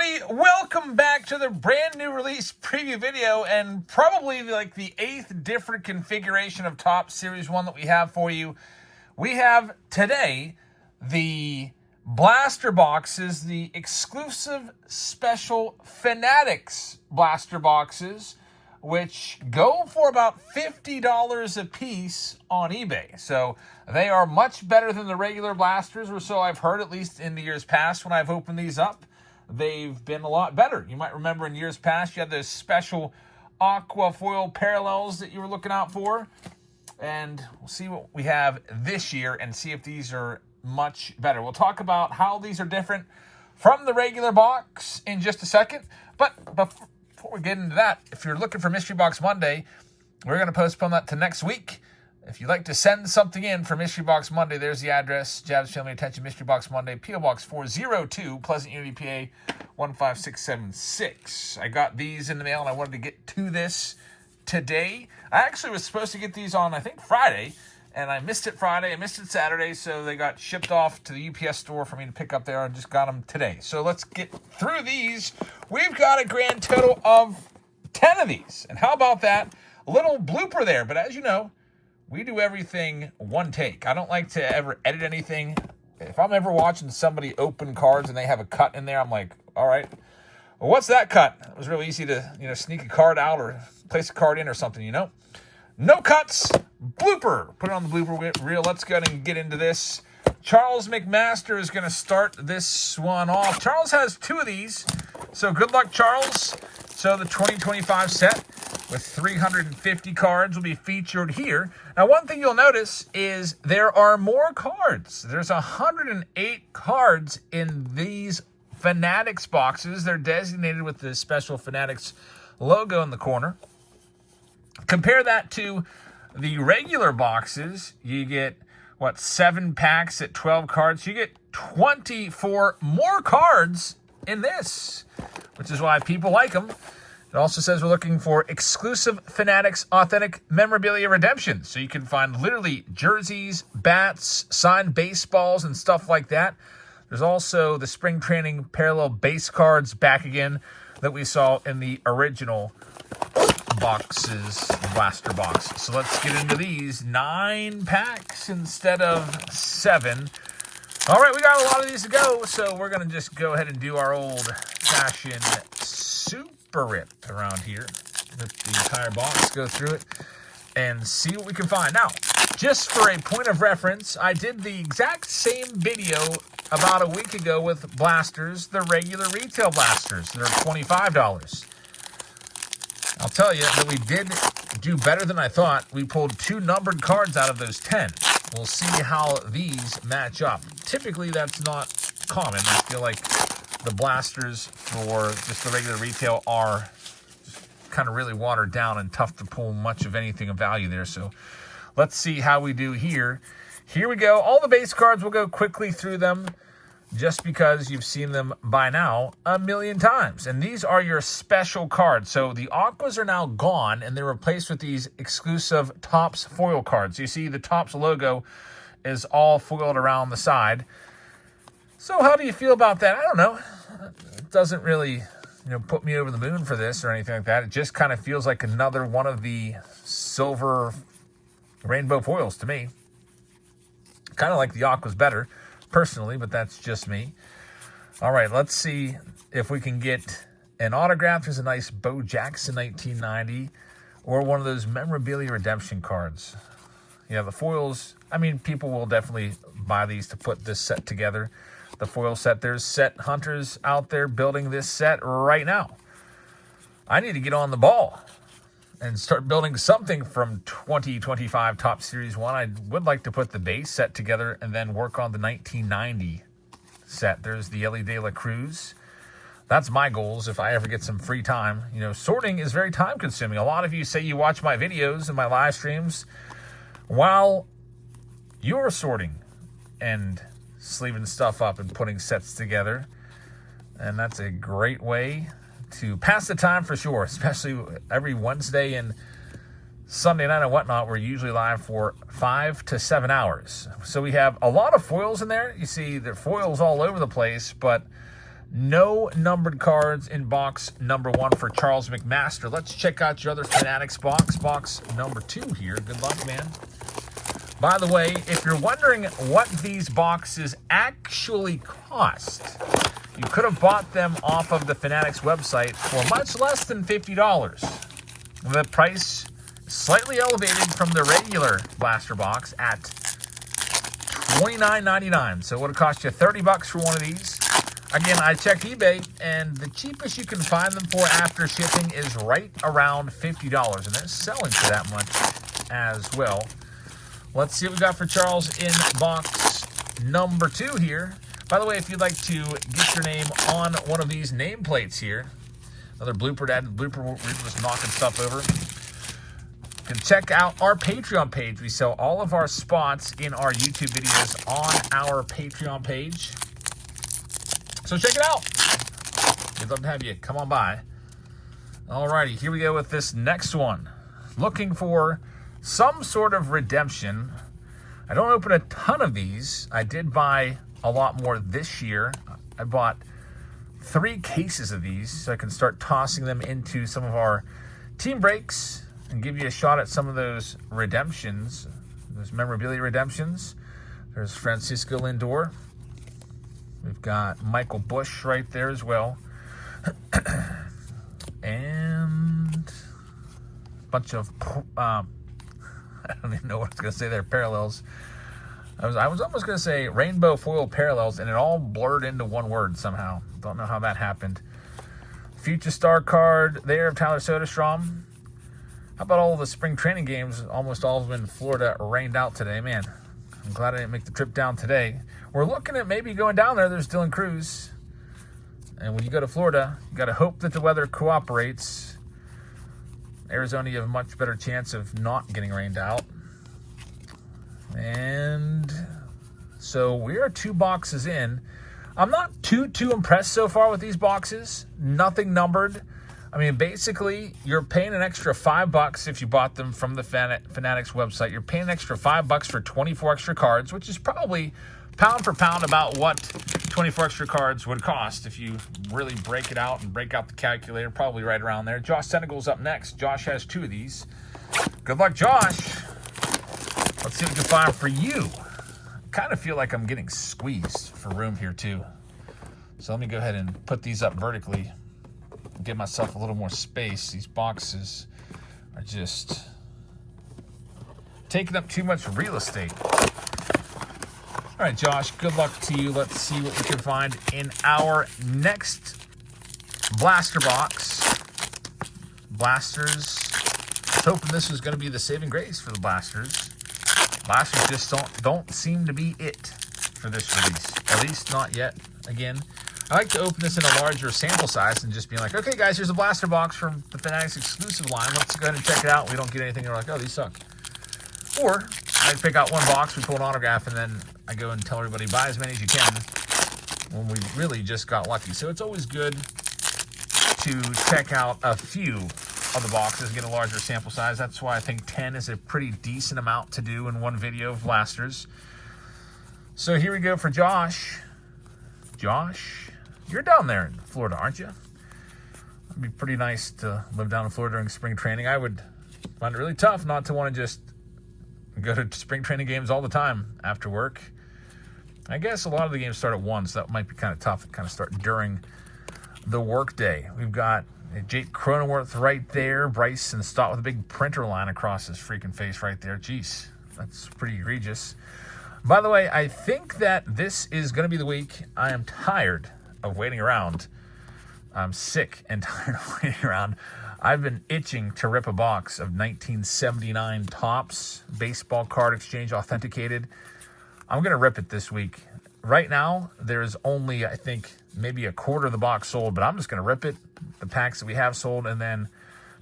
everybody, welcome back to the brand new release preview video and probably like the 8th different configuration of Top Series 1 that we have for you. We have today the blaster boxes, the exclusive special Fanatics blaster boxes, which go for about $50 a piece on eBay. So they are much better than the regular blasters, or so I've heard, at least in the years past when I've opened these up. They've been a lot better. You might remember in years past, you had those special aqua foil parallels that you were looking out for. And we'll see what we have this year and see if these are much better. We'll talk about how these are different from the regular box in just a second. But before we get into that, if you're looking for Mystery Box Monday, we're going to postpone that to next week. If you'd like to send something in for Mystery Box Monday, there's the address. Jab's Family Attention, Mystery Box Monday, P.O. Box 402, Pleasant Unity, PA 15676. I got these in the mail, and I wanted to get to this today. I actually was supposed to get these on, I think, Friday, and I missed it Friday. I missed it Saturday, so they got shipped off to the UPS store for me to pick up there. I just got them today. So let's get through these. We've got a grand total of 10 of these. And how about that? A little blooper there, but as you know, we do everything one take. I don't like to ever edit anything. If I'm ever watching somebody open cards and they have a cut in there, I'm like, all right, well, what's that cut? It was real easy to, sneak a card out or place a card in or something, No cuts, blooper. Put it on the blooper reel. Let's go ahead and get into this. Charles McMaster is going to start this one off. Charles has 2 of these, so good luck, Charles. So the 2025 set with 350 cards will be featured here. Now, one thing you'll notice is there are more cards. There's 108 cards in these Fanatics boxes. They're designated with the special Fanatics logo in the corner. Compare that to the regular boxes. You get, 7 packs at 12 cards. You get 24 more cards in this, which is why people like them. It also says we're looking for exclusive Fanatics authentic memorabilia redemption. So you can find literally jerseys, bats, signed baseballs, and stuff like that. There's also the spring training parallel base cards back again that we saw in the original boxes, blaster box. So let's get into these. 9 packs instead of 7. All right, we got a lot of these to go, so we're going to just go ahead and do our old-fashioned super rip around here. Rip the entire box, go through it, and see what we can find. Now, just for a point of reference, I did the exact same video about a week ago with blasters, the regular retail blasters. They're $25. I'll tell you that we did do better than I thought. We pulled 2 numbered cards out of those 10. We'll see how these match up. Typically, that's not common. I feel like the blasters for just the regular retail are kind of really watered down and tough to pull much of anything of value there. So let's see how we do here. Here we go. All the base cards, we'll go quickly through them just because you've seen them by now a million times. And these are your special cards. So the Aquas are now gone, and they're replaced with these exclusive Topps foil cards. You see the Topps logo is all foiled around the side. So how do you feel about that? I don't know. It doesn't really, put me over the moon for this or anything like that. It just kind of feels like another one of the silver rainbow foils to me. Kind of like the Aquas better, personally, but that's just me. All right, let's see if we can get an autograph. There's a nice Bo Jackson 1990 or one of those memorabilia redemption cards. Yeah, the foils, people will definitely buy these to put this set together. The foil set, there's set hunters out there building this set right now. I need to get on the ball and start building something from 2025 Top Series 1. I would like to put the base set together and then work on the 1990 set. There's the Ellie De La Cruz. That's my goals if I ever get some free time. Sorting is very time consuming. A lot of you say you watch my videos and my live streams while you're sorting and sleeving stuff up and putting sets together. And that's a great way to pass the time for sure, especially every Wednesday and Sunday night and whatnot. We're usually live for 5 to 7 hours. So we have a lot of foils in there. You see, there are foils all over the place, but No numbered cards in box number 1 for Charles McMaster. Let's check out your other Fanatics box. Box number 2 here. Good luck, man. By the way, if you're wondering what these boxes actually cost, you could have bought them off of the Fanatics website for much less than $50. The price is slightly elevated from the regular blaster box at $29.99. So it would have cost you $30 for one of these. Again, I checked eBay, and the cheapest you can find them for after shipping is right around $50, and they're selling for that much as well. Let's see what we got for Charles in box number 2 here. By the way, if you'd like to get your name on one of these nameplates here, another blooper to add to the blooper, we're just knocking stuff over. You can check out our Patreon page. We sell all of our spots in our YouTube videos on our Patreon page. So check it out. We'd love to have you come on by. Alrighty, here we go with this next one. Looking for some sort of redemption. I don't open a ton of these. I did buy a lot more this year. I bought 3 cases of these so I can start tossing them into some of our team breaks and give you a shot at some of those redemptions, those memorabilia redemptions. There's Francisco Lindor. We've got Michael Bush right there as well. And a bunch of, I don't even know what I was going to say there, parallels. I was almost going to say rainbow foil parallels, and it all blurred into one word somehow. Don't know how that happened. Future star card there of Tyler Soderstrom. How about all the spring training games? Almost all of them in Florida rained out today. Man, I'm glad I didn't make the trip down today. We're looking at maybe going down there. There's Dylan Cruz. And when you go to Florida, you got to hope that the weather cooperates. Arizona, you have a much better chance of not getting rained out. And so we are 2 boxes in. I'm not too impressed so far with these boxes. Nothing numbered. I mean, basically, you're paying an extra $5 if you bought them from the Fanatics website. You're paying an extra $5 for 24 extra cards, which is probably pound for pound about what 24 extra cards would cost if you really break it out and break out the calculator. Probably right around there. Josh Senegal's up next. Josh has 2 of these. Good luck, Josh. Let's see what we can find for you. Kind of feel like I'm getting squeezed for room here too. So let me go ahead and put these up vertically. Give myself a little more space. These boxes are just taking up too much real estate. All right, Josh, good luck to you. Let's see what we can find in our next blaster box. Blasters. I was hoping this was going to be the saving grace for the blasters. Blasters just don't seem to be it for this release. At least not yet. Again, I like to open this in a larger sample size and just be like, okay, guys, here's a blaster box from the Fanatics exclusive line. Let's go ahead and check it out. We don't get anything. We're like, oh, these suck. Or I pick out one box, we pull an autograph, and then I go and tell everybody, buy as many as you can when we really just got lucky. So it's always good to check out a few of the boxes and get a larger sample size. That's why I think 10 is a pretty decent amount to do in one video of blasters. So here we go for Josh. Josh, you're down there in Florida, aren't you? It'd be pretty nice to live down in Florida during spring training. I would find it really tough not to want to just go to spring training games all the time after work. I guess a lot of the games start at 1, so that might be kind of tough and kind of start during the work day. We've got Jake Cronenworth right there. Bryson Stott with a big printer line across his freaking face right there. Jeez, that's pretty egregious. By the way, I think that this is going to be the week I am tired of waiting around. I'm sick and tired of waiting around. I've been itching to rip a box of 1979 Topps baseball card exchange authenticated. I'm going to rip it this week. Right now, there's only, I think, maybe a quarter of the box sold, but I'm just going to rip it, the packs that we have sold, and then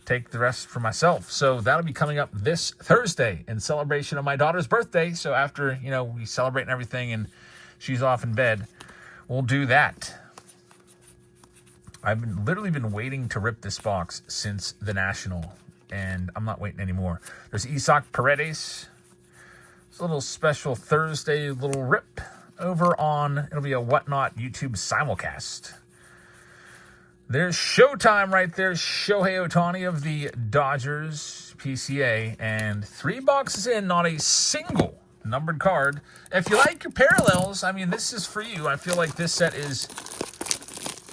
take the rest for myself. So that'll be coming up this Thursday in celebration of my daughter's birthday. So after, we celebrate and everything and she's off in bed, we'll do that. I've literally been waiting to rip this box since the National, and I'm not waiting anymore. There's Isaac Paredes. It's a little special Thursday little rip over on, it'll be a Whatnot YouTube simulcast. There's Showtime right there. Shohei Ohtani of the Dodgers PCA. And 3 boxes in, not a single numbered card. If you like your parallels, I mean, this is for you. I feel like this set is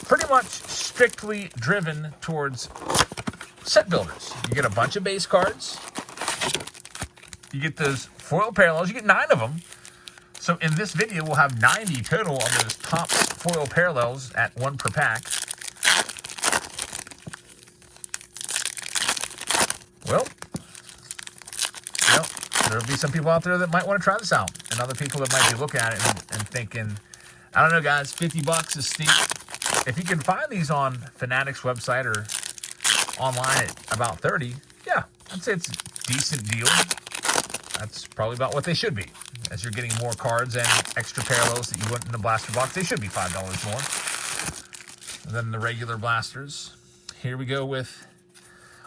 pretty much strictly driven towards set builders. You get a bunch of base cards. You get those foil parallels. You get 9 of them. So in this video, we'll have 90 total of those top foil parallels at 1 per pack. Well, there'll be some people out there that might want to try this out, and other people that might be looking at it and thinking, I don't know, guys, $50 is steep. If you can find these on Fanatics website or online at about 30, yeah, I'd say it's a decent deal. That's probably about what they should be. As you're getting more cards and extra parallels that you wouldn't in a blaster box, they should be $5 more than the regular blasters. Here we go with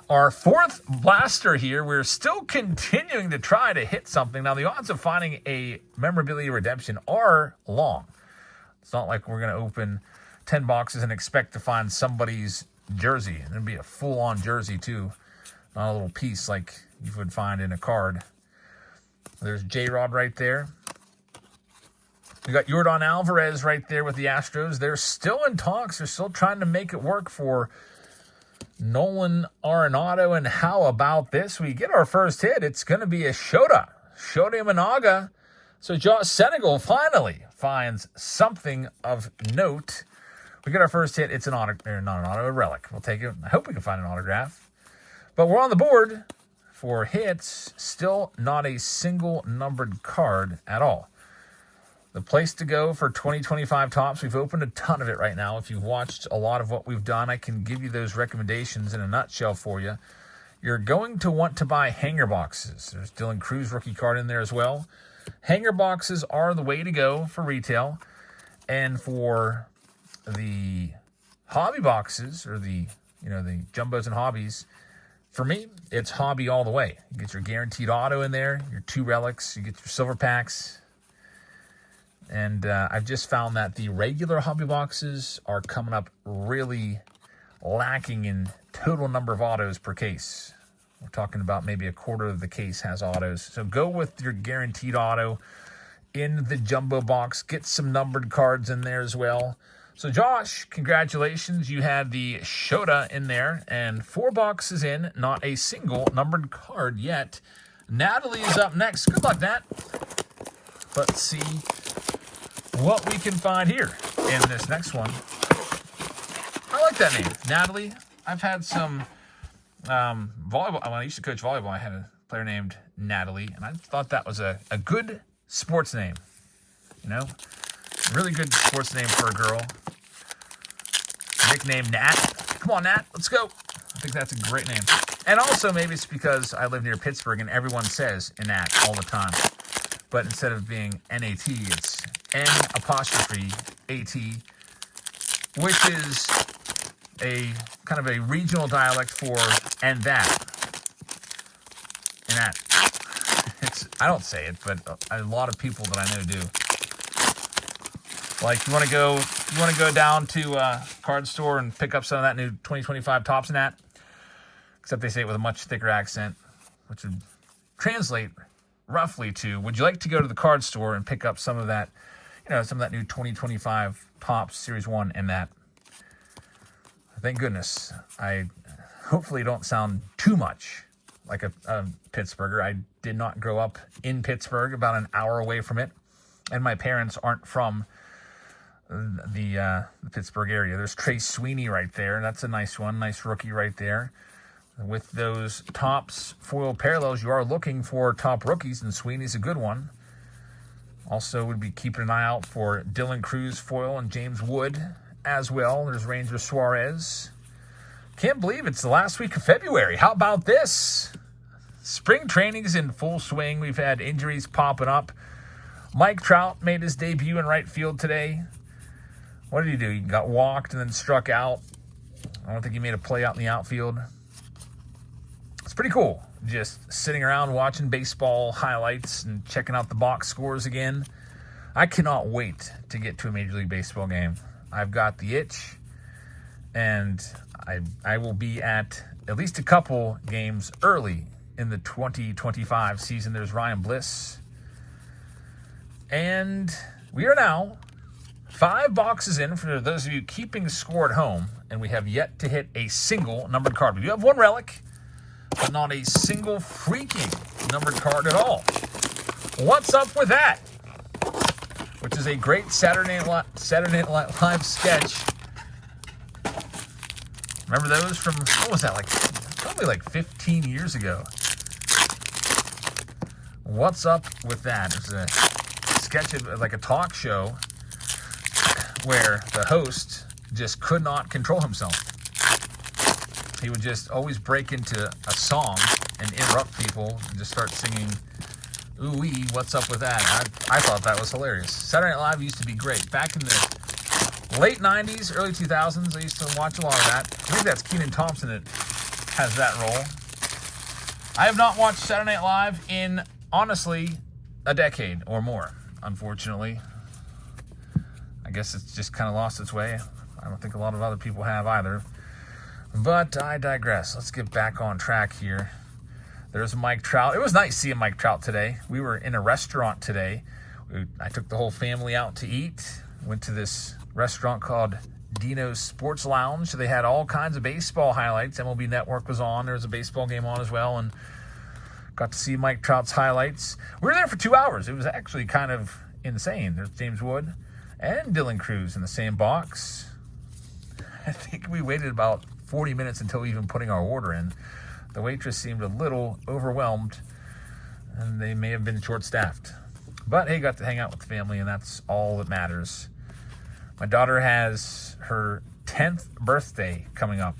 our 4th blaster here. We're still continuing to try to hit something. Now, the odds of finding a memorabilia redemption are long. It's not like we're going to open 10 boxes and expect to find somebody's jersey. And it'd be a full-on jersey, too. Not a little piece like you would find in a card. There's J-Rod right there. We got Yordan Alvarez right there with the Astros. They're still in talks. They're still trying to make it work for Nolan Arenado. And how about this? We get our first hit. It's going to be a Shota Imanaga. So Josh Senegal finally finds something of note. We get our first hit. It's an autograph, not an auto, a relic. We'll take it. I hope we can find an autograph. But we're on the board for hits. Still not a single numbered card at all. The place to go for 2025 tops. We've opened a ton of it right now. If you've watched a lot of what we've done, I can give you those recommendations in a nutshell for you. You're going to want to buy hanger boxes. There's Dylan Cruz rookie card in there as well. Hanger boxes are the way to go for retail. And for the hobby boxes, or the jumbos and hobbies, for me, it's hobby all the way. You get your guaranteed auto in there, your 2 relics, you get your silver packs. And I've just found that the regular hobby boxes are coming up really lacking in total number of autos per case. We're talking about maybe a quarter of the case has autos. So go with your guaranteed auto in the jumbo box. Get some numbered cards in there as well. So Josh, congratulations. You had the Shota in there, and 4 boxes in, not a single numbered card yet. Natalie is up next. Good luck, Nat. Let's see what we can find here in this next one. I like that name, Natalie. I've had some volleyball. When I used to coach volleyball, I had a player named Natalie, and I thought that was a good sports name. Really good sports name for a girl. Nickname Nat. Come on, Nat. Let's go. I think that's a great name. And also, maybe it's because I live near Pittsburgh and everyone says Nat all the time. But instead of being N-A-T, it's N'-A-T, which is a kind of a regional dialect for and that. I don't say it, but a lot of people that I know do. Like, you want to go down to a card store and pick up some of that new 2025 Topps, Nat? Except they say it with a much thicker accent, which would translate roughly to, would you like to go to the card store and pick up some of that, some of that new 2025 Topps Series 1 and that? Thank goodness. I hopefully don't sound too much like a Pittsburgher. I did not grow up in Pittsburgh, about an hour away from it, and my parents aren't from the Pittsburgh area. There's Trace Sweeney right there. That's a nice one. Nice rookie right there. With those Topps foil parallels, you are looking for top rookies, and Sweeney's a good one. Also, would be keeping an eye out for Dylan Cruz foil and James Wood as well. There's Ranger Suarez. Can't believe it's the last week of February. How about this? Spring training's in full swing. We've had injuries popping up. Mike Trout made his debut in right field today. What did he do? He got walked and then struck out. I don't think he made a play out in the outfield. It's pretty cool. Just sitting around watching baseball highlights and checking out the box scores again. I cannot wait to get to a Major League Baseball game. I've got the itch, And I will be at least a couple games early in the 2025 season. There's Ryan Bliss. And we are now 5 boxes in for those of you keeping score at home, and we have yet to hit a single numbered card. We do have one relic, but not a single freaking numbered card at all. What's up with that? Which is a great Saturday Night Live sketch. Remember those from, what was that, like probably like 15 years ago? What's up with that? It's a sketch of like a talk show where the host just could not control himself. He would just always break into a song and interrupt people and just start singing, ooh-wee, what's up with that? I thought that was hilarious. Saturday Night Live used to be great. Back in the late 90s, early 2000s, I used to watch a lot of that. I think that's Kenan Thompson that has that role. I have not watched Saturday Night Live in, honestly, a decade or more, unfortunately. I guess it's just kind of lost its way. I don't think a lot of other people have either. But I digress. Let's get back on track here. There's Mike Trout. It was nice seeing Mike Trout today. We were in a restaurant today. I took the whole family out to eat. Went to this restaurant called Dino's Sports Lounge. They had all kinds of baseball highlights. MLB Network was on. There was a baseball game on as well, and got to see Mike Trout's highlights. We were there for 2 hours. It was actually kind of insane. There's James Wood and Dylan Cruz in the same box. I think we waited about 40 minutes until even putting our order in. The waitress seemed a little overwhelmed, and they may have been short-staffed. But, hey, got to hang out with the family, and that's all that matters. My daughter has her 10th birthday coming up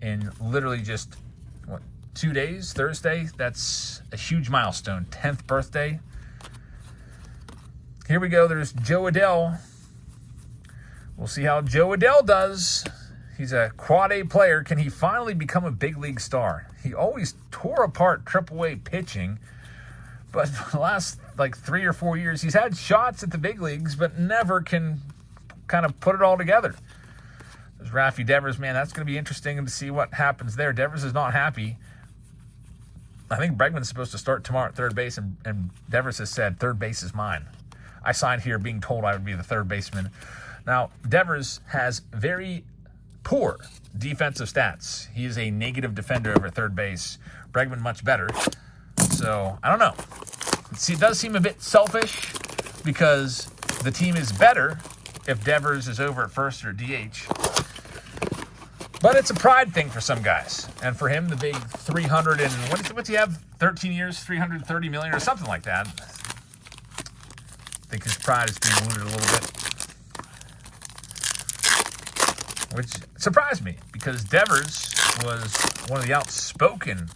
in literally just, 2 days? Thursday? That's a huge milestone. 10th birthday. Here we go. There's Joe Adell. We'll see how Joe Adell does. He's a quad A player. Can he finally become a big league star? He always tore apart AAA pitching, but the last 3 or 4 years, he's had shots at the big leagues, but never can kind of put it all together. There's Rafi Devers, man. That's going to be interesting to see what happens there. Devers is not happy. I think Bregman's supposed to start tomorrow at third base, and Devers has said, third base is mine. I signed here being told I would be the third baseman. Now, Devers has very poor defensive stats. He is a negative defender over at third base. Bregman much better. So, I don't know. It does seem a bit selfish because the team is better if Devers is over at first or DH. But it's a pride thing for some guys. And for him, the big 300 and, what's he have? 13 years, 330 million or something like that. I think his pride is being wounded a little bit. Which surprised me because Devers was one of the outspoken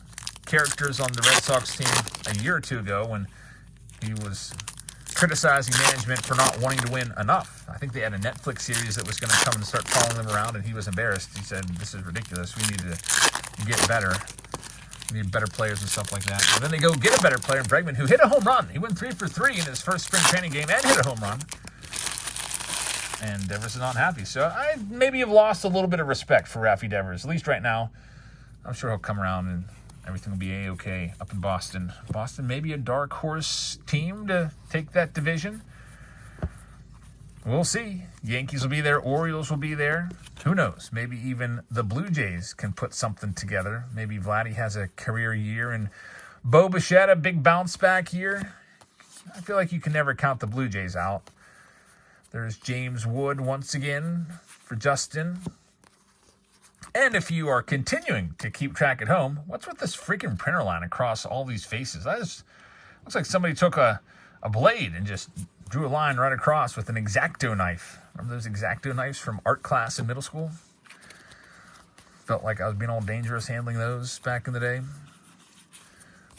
characters on the Red Sox team a year or two ago when he was criticizing management for not wanting to win enough. I think they had a Netflix series that was going to come and start following them around, and he was embarrassed. He said, this is ridiculous. We need to get better. We need better players and stuff like that. And then they go get a better player, Bregman, who hit a home run. He went 3 for 3 in his first spring training game and hit a home run. And Devers is not happy. So I maybe have lost a little bit of respect for Rafi Devers, at least right now. I'm sure he'll come around and everything will be A-okay up in Boston. Boston may be a dark horse team to take that division. We'll see. Yankees will be there. Orioles will be there. Who knows? Maybe even the Blue Jays can put something together. Maybe Vladdy has a career year and Bo Bichette a big bounce back year. I feel like you can never count the Blue Jays out. There's James Wood once again for Justin. And if you are continuing to keep track at home, what's with this freaking printer line across all these faces? That looks like somebody took a blade and just drew a line right across with an X-Acto knife. Remember those X-Acto knives from art class in middle school? Felt like I was being all dangerous handling those back in the day.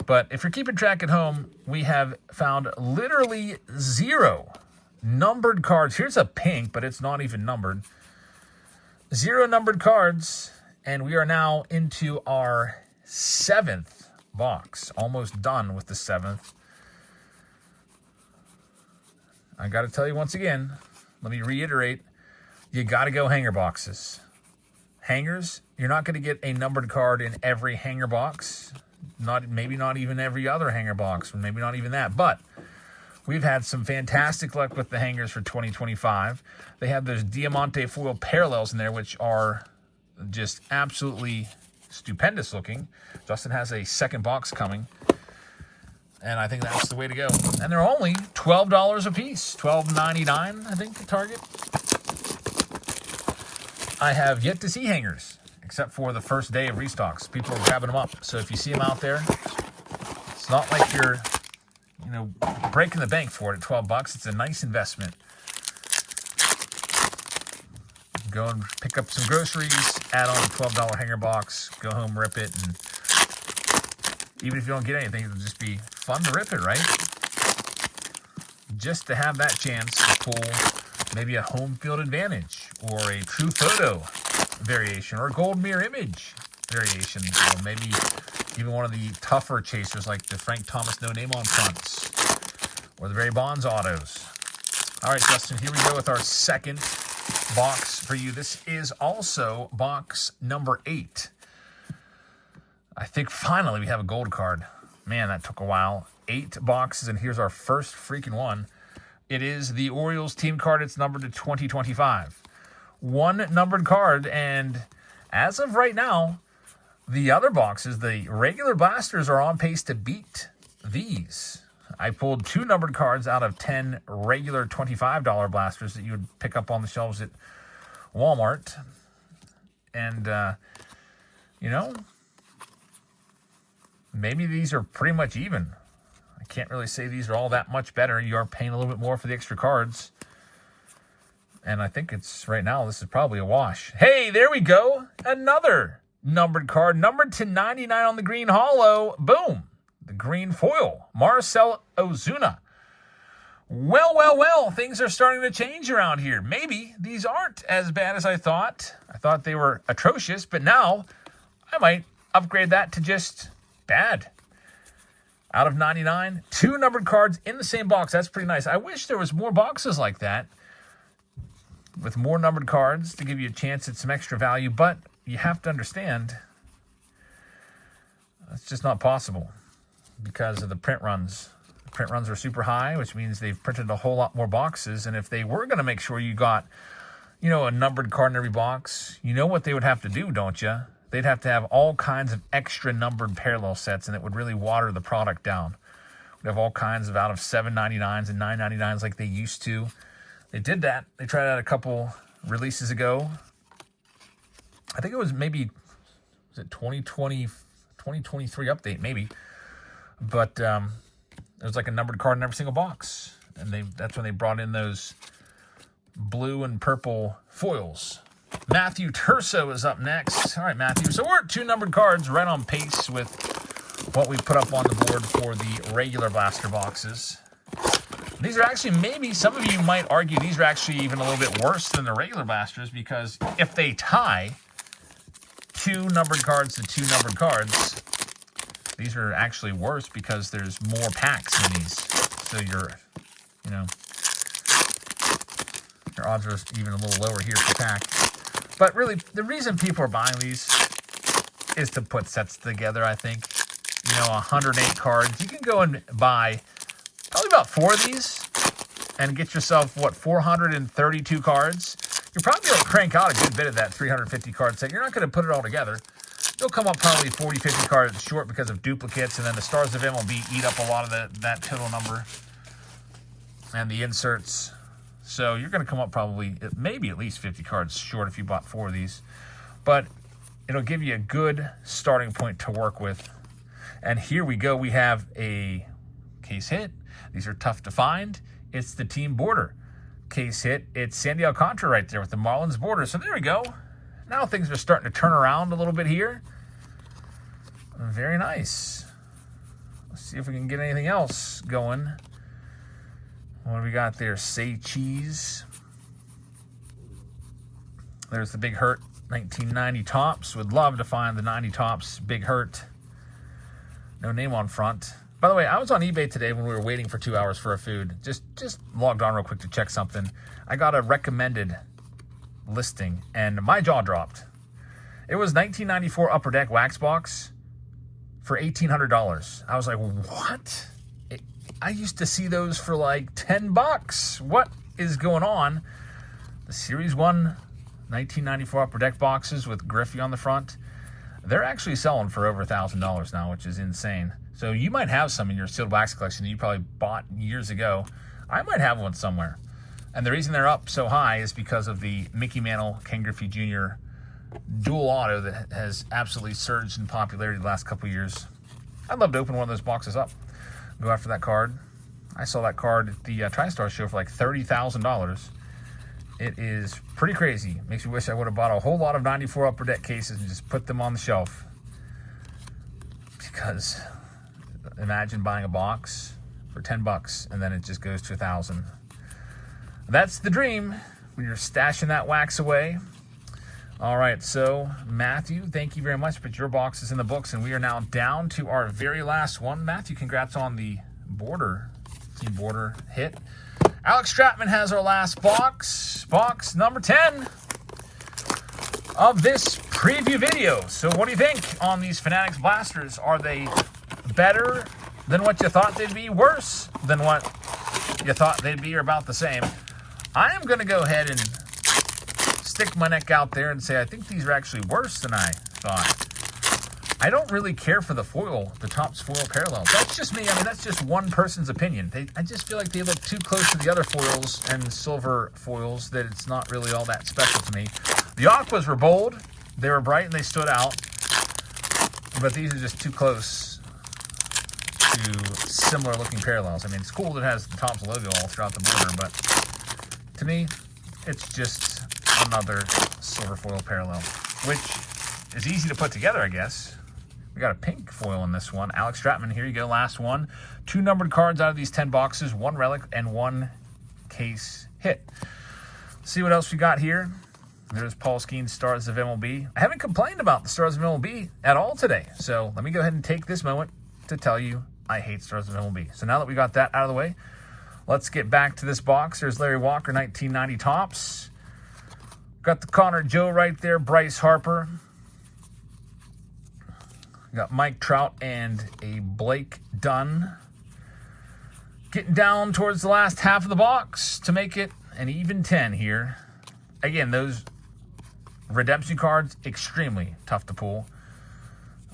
But if you're keeping track at home, we have found literally 0 numbered cards. Here's a pink, but it's not even numbered. 0 numbered cards, and we are now into our 7th box. Almost done with the 7th. I got to tell you once again, let me reiterate, you got to go hanger boxes. hangers. You're not going to get a numbered card in every hanger box. Maybe not even every other hanger box. Maybe not even that. But we've had some fantastic luck with the hangers for 2025. They have those Diamante foil parallels in there, which are just absolutely stupendous looking. Justin has a second box coming, and I think that's the way to go. And they're only $12 a piece, $12.99, I think, the Target. I have yet to see hangers, except for the first day of restocks. People are grabbing them up. So if you see them out there, it's not like you're, breaking the bank for it at $12. It's a nice investment. Go and pick up some groceries, add on a $12 hanger box, go home, rip it, and even if you don't get anything, it'll just be fun to rip it, right? Just to have that chance to pull maybe a home field advantage or a true photo variation or a gold mirror image variation, or maybe even one of the tougher chasers like the Frank Thomas no name on fronts or the Barry Bonds autos. All right, Justin, here we go with our second box for you. This is also box number 8. I think finally we have a gold card. Man, that took a while. 8 boxes, and here's our first freaking one. It is the Orioles team card. It's numbered to 2025. One numbered card, and as of right now, the other boxes, the regular blasters, are on pace to beat these. I pulled 2 numbered cards out of 10 regular $25 blasters that you would pick up on the shelves at Walmart. And, maybe these are pretty much even. I can't really say these are all that much better. You are paying a little bit more for the extra cards. And I think it's, right now, this is probably a wash. Hey, there we go. Another numbered card, numbered to 99 on the green hollow. Boom. The green foil, Marcell Ozuna. Well, things are starting to change around here. Maybe these aren't as bad as I thought. I thought they were atrocious, but now I might upgrade that to just bad. Out of 99, 2 numbered cards in the same box. That's pretty nice. I wish there was more boxes like that with more numbered cards to give you a chance at some extra value, but you have to understand that's just not possible because of the print runs. The print runs are super high, which means they've printed a whole lot more boxes, and if they were going to make sure you got, a numbered card in every box, you know what they would have to do, don't you? They'd have to have all kinds of extra numbered parallel sets, and it would really water the product down. We'd have all kinds of out of $7.99s and $9.99s like they used to. They did that. They tried out a couple releases ago. I think it was 2020, 2023 update, maybe. But it was like a numbered card in every single box. And that's when they brought in those blue and purple foils. Matthew Turso is up next. All right, Matthew. So we're at 2 numbered cards, right on pace with what we put up on the board for the regular blaster boxes. These are actually, maybe some of you might argue, these are actually even a little bit worse than the regular blasters, because if they tie 2 numbered cards to 2 numbered cards, these are actually worse because there's more packs in these. So your odds are even a little lower here per pack. But really, the reason people are buying these is to put sets together, I think. 108 cards. You can go and buy probably about 4 of these and get yourself, 432 cards. You're probably able to crank out a good bit of that 350 card set. You're not going to put it all together. You'll come up probably 40, 50 cards short because of duplicates, and then the Stars of MLB eat up a lot of that total number and the inserts. So you're going to come up probably maybe at least 50 cards short if you bought 4 of these. But it'll give you a good starting point to work with. And here we go. We have a case hit. These are tough to find. It's the team border. Case hit. It's Sandy Alcantara right there with the Marlins border. So there we go. Now things are starting to turn around a little bit here. Very nice. Let's see if we can get anything else going. What do we got there? Say Cheese. There's the Big Hurt 1990 Tops. Would love to find the 90 Tops Big Hurt. No name on front. By the way, I was on eBay today when we were waiting for 2 hours for our food. Just logged on real quick to check something. I got a recommended listing, and my jaw dropped. It was 1994 Upper Deck wax box for $1,800. I was like, what? I used to see those for like $10. What is going on? The Series 1 1994 Upper Deck boxes with Griffey on the front, they're actually selling for over $1,000 now, which is insane. So you might have some in your sealed wax collection that you probably bought years ago. I might have one somewhere. And the reason they're up so high is because of the Mickey Mantle, Ken Griffey Jr. dual auto that has absolutely surged in popularity the last couple of years. I'd love to open one of those boxes up, go after that card. I saw that card at the TriStar show for like $30,000. It is pretty crazy. Makes me wish I would have bought a whole lot of 94 Upper Deck cases and just put them on the shelf. Because imagine buying a box for $10 and then it just goes to $1,000. That's the dream when you're stashing that wax away. All right, so Matthew, thank you very much. But your box is in the books, and we are now down to our very last one. Matthew, congrats on the team border hit. Alex Stratman has our last box number 10 of this preview video. So what do you think on these Fanatics blasters? Are they better than what you thought they'd be? Worse than what you thought they'd be, or about the same? I am going to go ahead and stick my neck out there and say I think these are actually worse than I thought. I don't really care for the foil, the Topps foil parallels. That's just me. I mean, that's just one person's opinion. I just feel like they look too close to the other foils and silver foils that it's not really all that special to me. The Aquas were bold, they were bright, and they stood out. But these are just too close to similar looking parallels. I mean, it's cool that it has the Topps logo all throughout the border, but to me, it's just another silver foil parallel, which is easy to put together, I guess. We got a pink foil in this one. Alex Stratman, here you go, last one. 2 numbered cards out of these 10 boxes, 1 relic and 1 case hit. Let's see what else we got here. There's Paul Skeen's Stars of MLB. I haven't complained about the Stars of MLB at all today, so let me go ahead and take this moment to tell you I hate Stars of MLB. So now that we got that out of the way, let's get back to this box. There's Larry Walker, 1990 Topps. Got the Connor Joe right there, Bryce Harper. Got Mike Trout and a Blake Dunn. Getting down towards the last half of the box to make it an even 10 here. Again, those redemption cards, extremely tough to pull.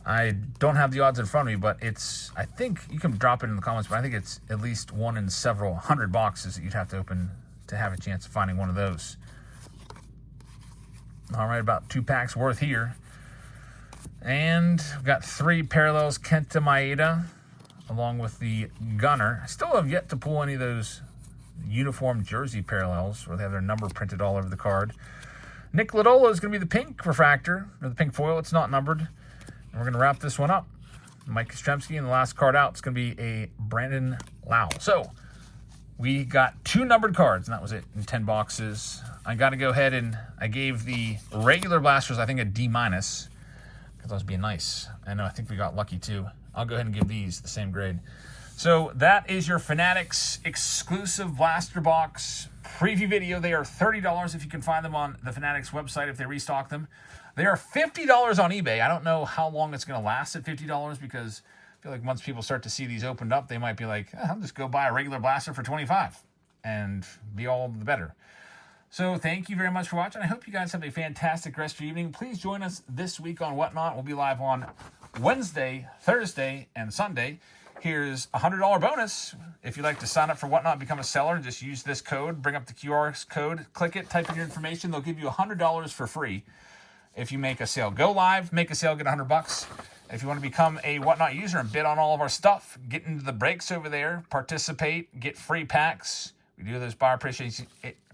I don't have the odds in front of me, but I think you can drop it in the comments, but I think it's at least one in several hundred boxes that you'd have to open to have a chance of finding one of those. All right, about 2 packs worth here. And we've got 3 parallels, Kenta Maeda, along with the Gunner. I still have yet to pull any of those uniform jersey parallels where they have their number printed all over the card. Nick Lodolo is going to be the pink refractor, or the pink foil. It's not numbered. And we're going to wrap this one up. Mike Yastrzemski, and the last card out is going to be a Brandon Lau. So we got 2 numbered cards, and that was it in 10 boxes. I got to go ahead and I gave the regular blasters, I think, a D-, because I was being nice. And I think we got lucky, too. I'll go ahead and give these the same grade. So that is your Fanatics exclusive blaster box preview video. They are $30 if you can find them on the Fanatics website if they restock them. They are $50 on eBay. I don't know how long it's going to last at $50 because I feel like once people start to see these opened up, they might be like, I'll just go buy a regular blaster for $25 and be all the better. So thank you very much for watching. I hope you guys have a fantastic rest of your evening. Please join us this week on Whatnot. We'll be live on Wednesday, Thursday, and Sunday. Here's a $100 bonus. If you'd like to sign up for Whatnot, become a seller, just use this code, bring up the QR code, click it, type in your information. They'll give you $100 for free if you make a sale. Go live, make a sale, get $100. If you want to become a Whatnot user and bid on all of our stuff, get into the breaks over there, participate, get free packs. We do those buyer appreciation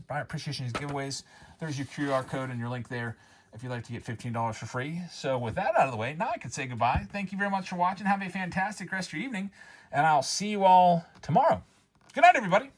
giveaways. There's your QR code and your link there if you'd like to get $15 for free. So with that out of the way, now I can say goodbye. Thank you very much for watching. Have a fantastic rest of your evening, and I'll see you all tomorrow. Good night, everybody.